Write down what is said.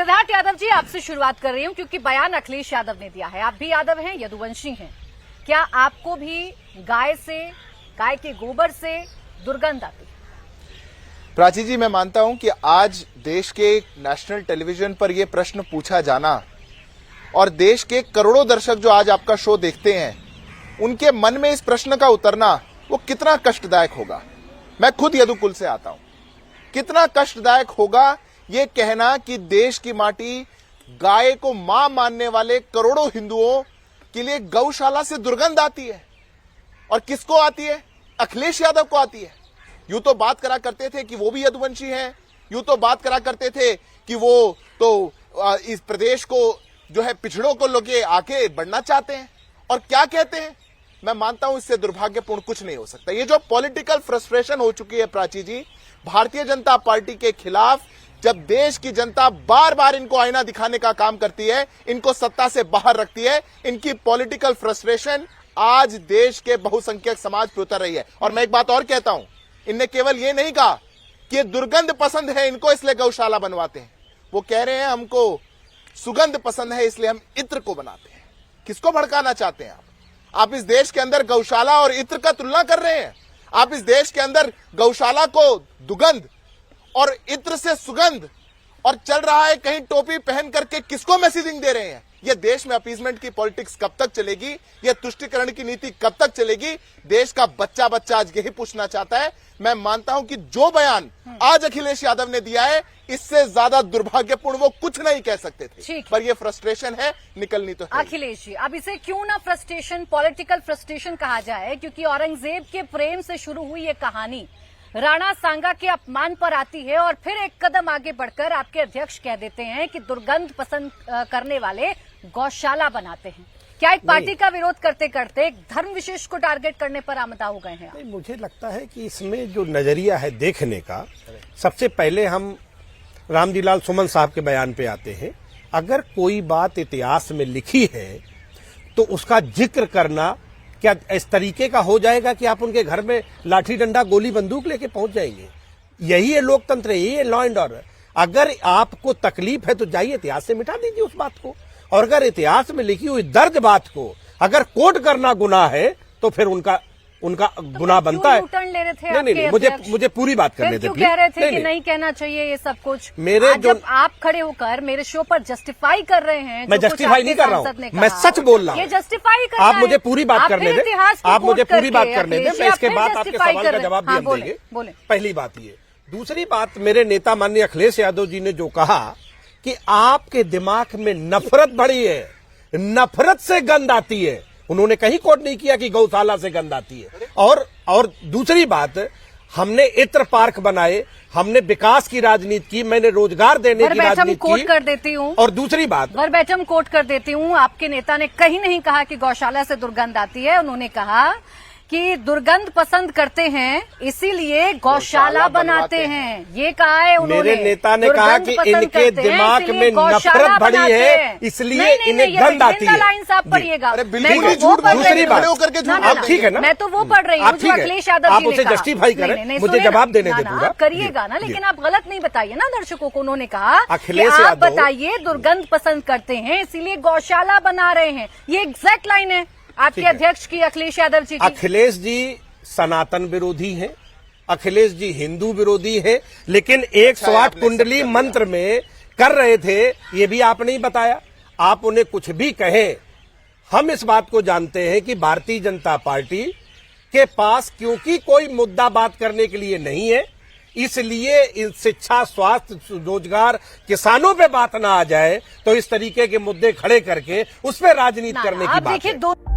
सिद्धार्थ यादव जी, आपसे शुरुआत कर रही हूं क्योंकि बयान अखिलेश यादव ने दिया है। आप भी यादव हैं, यदुवंशी हैं। क्या आपको भी गाय के गोबर से दुर्गंध आती है? प्राची जी, मैं मानता हूं कि आज देश के नेशनल टेलीविजन पर यह प्रश्न पूछा जाना और देश के करोड़ों दर्शक जो आज आपका शो देखते हैं, उनके मन में इस प्रश्न का उतरना वो कितना कष्टदायक होगा। मैं खुद यदुकुल से आता हूं। कितना कष्टदायक होगा ये कहना कि देश की माटी, गाय को मां मानने वाले करोड़ों हिंदुओं के लिए गौशाला से दुर्गंध आती है। और किसको आती है? अखिलेश यादव को आती है। यूं तो बात करा करते थे कि वो भी यदुवंशी हैं, यूं तो बात करा करते थे कि वो तो इस प्रदेश को जो है पिछड़ों को लेके आके बढ़ना चाहते हैं। और क्या कहते हैं? मैं मानता हूं इससे दुर्भाग्यपूर्ण कुछ नहीं हो सकता। ये जो पॉलिटिकल फ्रस्ट्रेशन हो चुकी है प्राची जी, भारतीय जनता पार्टी के खिलाफ, जब देश की जनता बार बार इनको आईना दिखाने का काम करती है, इनको सत्ता से बाहर रखती है, इनकी पॉलिटिकल फ्रस्ट्रेशन आज देश के बहुसंख्यक समाज पे उतर रही है। और मैं एक बात और कहता हूं, इनने केवल ये नहीं कहा कि ये दुर्गंध पसंद है इनको इसलिए गौशाला बनवाते हैं, वो कह रहे हैं हमको सुगंध पसंद है इसलिए हम इत्र को बनाते हैं। किसको भड़काना चाहते हैं आप इस देश के अंदर गौशाला और इत्र का तुलना कर रहे हैं। आप इस देश के अंदर गौशाला को दुर्गंध और इत्र से सुगंध, और चल रहा है कहीं टोपी पहन करके किसको मैसेजिंग दे रहे हैं। यह देश में अपीजमेंट की पॉलिटिक्स कब तक चलेगी? यह तुष्टीकरण की नीति कब तक चलेगी? देश का बच्चा आज यही पूछना चाहता है। मैं मानता हूं कि जो बयान आज अखिलेश यादव ने दिया है, इससे ज्यादा दुर्भाग्यपूर्ण वो कुछ नहीं कह सकते थे। पर यह फ्रस्ट्रेशन है, निकलनी तो है। अखिलेश जी, अब इसे क्यों ना फ्रस्ट्रेशन, पॉलिटिकल फ्रस्ट्रेशन कहा जाए, क्योंकि औरंगजेब के प्रेम से शुरू हुई ये कहानी राणा सांगा के अपमान पर आती है और फिर एक कदम आगे बढ़कर आपके अध्यक्ष कह देते हैं कि दुर्गंध पसंद करने वाले गौशाला बनाते हैं। क्या एक पार्टी का विरोध करते करते एक धर्म विशेष को टारगेट करने पर आमदा हो गए हैं? मुझे लगता है कि इसमें जो नजरिया है देखने का, सबसे पहले हम रामजीलाल सुमन साहब के बयान पे आते हैं। अगर कोई बात इतिहास में लिखी है तो उसका जिक्र करना क्या इस तरीके का हो जाएगा कि आप उनके घर में लाठी डंडा गोली बंदूक लेके पहुंच जाएंगे? यही है लोकतंत्र, यही है लॉ एंड ऑर्डर। अगर आपको तकलीफ है तो जाइए इतिहास से मिटा दीजिए उस बात को। और अगर इतिहास में लिखी हुई दर्ज बात को अगर कोट करना गुनाह है तो फिर उनका गुनाह बनता है। ले रहे थे नहीं, मुझे पूरी बात करने दे। कह रहे थे कि नहीं कहना चाहिए ये सब कुछ। जब आप खड़े होकर मेरे शो पर जस्टिफाई कर रहे हैं, मैं जस्टिफाई नहीं कर रहा हूँ, मैं सच बोल रहा हूँ। ये जस्टिफाई कर आप मुझे पूरी बात करने दें, आप मुझे पूरी बात करने दें, मैं इसके बाद आपके सवाल का जवाब भी हम देंगे। पहली बात ये। दूसरी बात, मेरे नेता माननीय अखिलेश यादव जी ने जो कहा कि आपके दिमाग में नफरत बढ़ी है, नफरत से गंध आती है, उन्होंने कहीं कोट नहीं किया कि गौशाला से गंध आती है। और दूसरी बात, हमने इत्र पार्क बनाए, हमने विकास की राजनीति की, मैंने रोजगार देने की राजनीति कोट कर देती हूँ। और दूसरी बात, वर्बैटम कोट कर देती हूँ, आपके नेता ने कहीं नहीं कहा कि गौशाला से दुर्गंध आती है। उन्होंने कहा कि दुर्गंध पसंद करते हैं इसीलिए गौशाला बनाते हैं। ये कहा है उन्होंने। मेरे नेता ने कहा कि इनके दिमाग में नफरत भरी है इसलिए इन्हें गंध आती है। लाइन आप पढ़िएगा। दूसरी बात, आप ठीक है ना, मैं तो वो पढ़ रही हूँ जो अखिलेश यादव जी ने कहा। आप उसे जस्टिफाई करें, मुझे जवाब देने दे पूरा। करिएगा ना, लेकिन आप गलत नहीं बताइए ना दर्शकों को। उन्होंने कहा आप बताइए दुर्गंध पसंद करते हैं इसीलिए गौशाला बना रहे हैं। ये एग्जैक्ट लाइन है आपके अध्यक्ष की, अखिलेश यादव जी की। अखिलेश जी सनातन विरोधी हैं, अखिलेश जी हिंदू विरोधी हैं, लेकिन 108 कुंडली मंत्र में कर रहे थे, ये भी आपने ही बताया। आप उन्हें कुछ भी कहें, हम इस बात को जानते हैं कि भारतीय जनता पार्टी के पास क्योंकि कोई मुद्दा बात करने के लिए नहीं है, इसलिए शिक्षा, स्वास्थ्य, रोजगार, किसानों पे बात ना आ जाए तो इस तरीके के मुद्दे खड़े करके उस पर राजनीति करने की बात है।